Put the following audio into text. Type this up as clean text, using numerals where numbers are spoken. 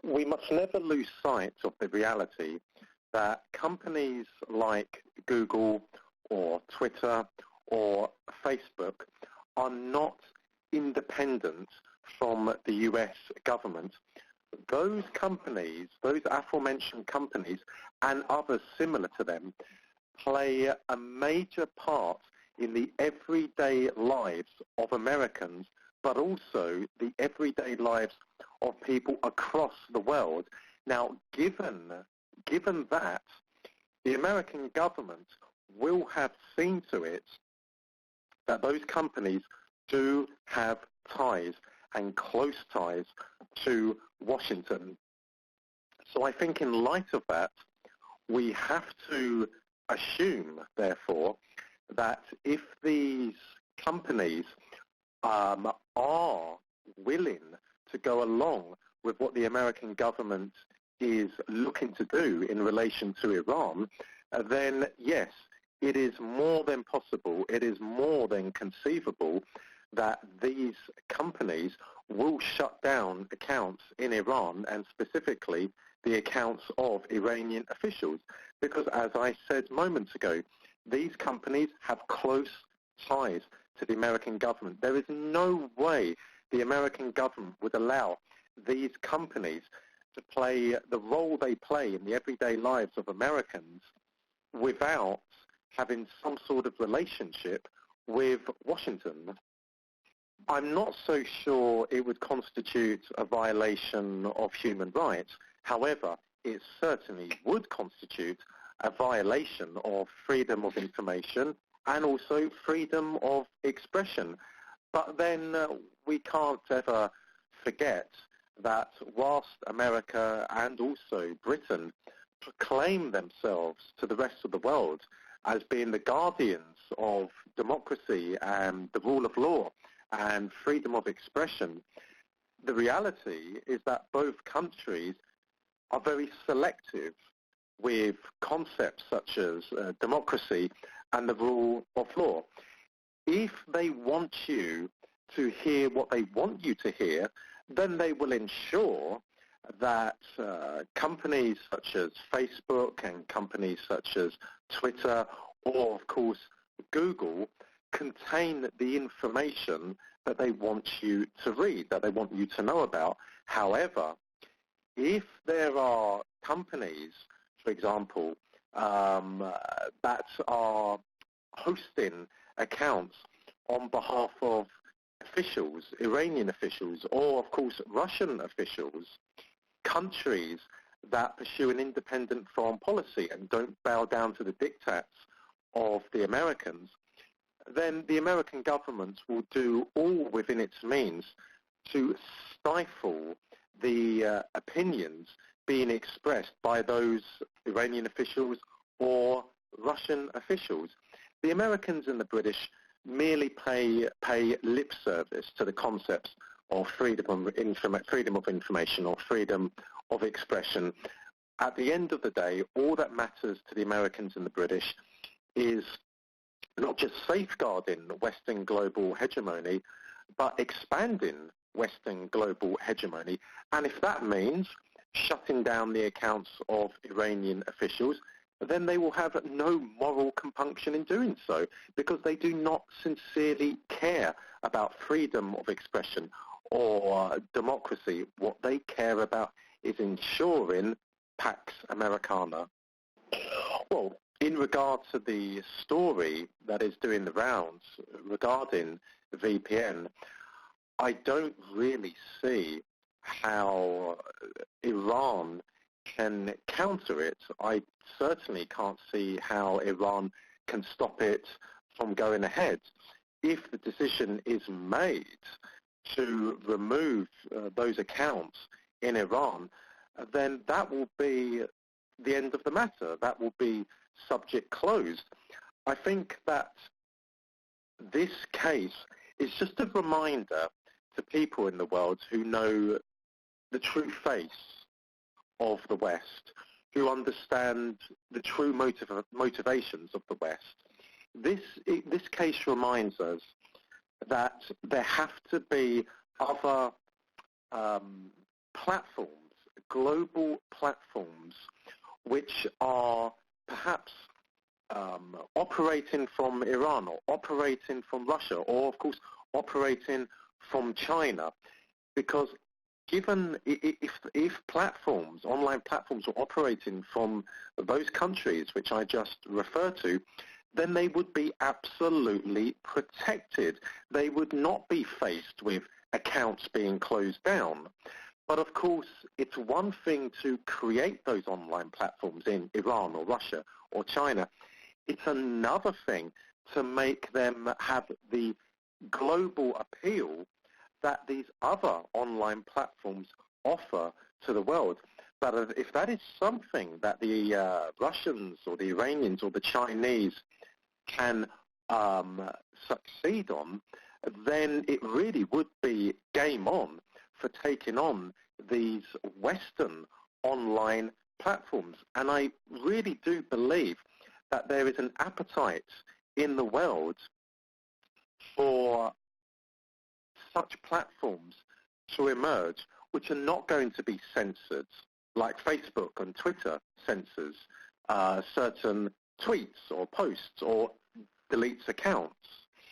We must never lose sight of the reality that companies like Google or Twitter or Facebook are not independent from the US government. Those companies, those aforementioned companies and others similar to them, play a major part in the everyday lives of Americans, but also the everyday lives of people across the world. Now, given that, the American government will have seen to it that those companies do have ties and close ties to Washington. So I think in light of that, we have to assume, therefore, that if these companies are willing to go along with what the American government is looking to do in relation to Iran, then yes, it is more than possible, it is more than conceivable that these companies will shut down accounts in Iran, and specifically the accounts of Iranian officials. Because as I said moments ago, these companies have close ties to the American government. There is no way the American government would allow these companies to play the role they play in the everyday lives of Americans without having some sort of relationship with Washington. I'm not so sure it would constitute a violation of human rights. However, it certainly would constitute a violation of freedom of information and also freedom of expression. But then we can't ever forget that whilst America and also Britain proclaim themselves to the rest of the world as being the guardians of democracy and the rule of law and freedom of expression, the reality is that both countries are very selective with concepts such as democracy and the rule of law. If they want you to hear what they want you to hear, then they will ensure that companies such as Facebook and companies such as Twitter or, of course, Google contain the information that they want you to read, that they want you to know about. However, if there are companies, for example, that are hosting accounts on behalf of officials, Iranian officials, or of course Russian officials, countries that pursue an independent foreign policy and don't bow down to the diktats of the Americans, then the American government will do all within its means to stifle the opinions being expressed by those Iranian officials or Russian officials. The Americans and the British merely pay lip service to the concepts of freedom of information or freedom of expression. At the end of the day, all that matters to the Americans and the British is not just safeguarding Western global hegemony, but expanding Western global hegemony. And if that means shutting down the accounts of Iranian officials, then they will have no moral compunction in doing so, because they do not sincerely care about freedom of expression or democracy. What they care about is ensuring Pax Americana. Well, in regard to the story that is doing the rounds regarding VPN, I don't really see how Iran can counter it. I certainly can't see how Iran can stop it from going ahead. If the decision is made to remove those accounts in Iran, then that will be the end of the matter. That will be subject closed. I think that this case is just a reminder to people in the world who know the true face of the West, who understand the true motivations of the West. This case reminds us that there have to be other platforms, global platforms which are perhaps operating from Iran or operating from Russia or, of course, operating from China. Because given if platforms, online platforms are operating from those countries which I just referred to, then they would be absolutely protected. They would not be faced with accounts being closed down. But of course, it's one thing to create those online platforms in Iran or Russia or China. It's another thing to make them have the global appeal that these other online platforms offer to the world. But if that is something that the Russians or the Iranians or the Chinese can succeed on, then it really would be game on for taking on these Western online platforms. And I really do believe that there is an appetite in the world for such platforms to emerge, which are not going to be censored, like Facebook and Twitter censors certain tweets or posts or deletes accounts.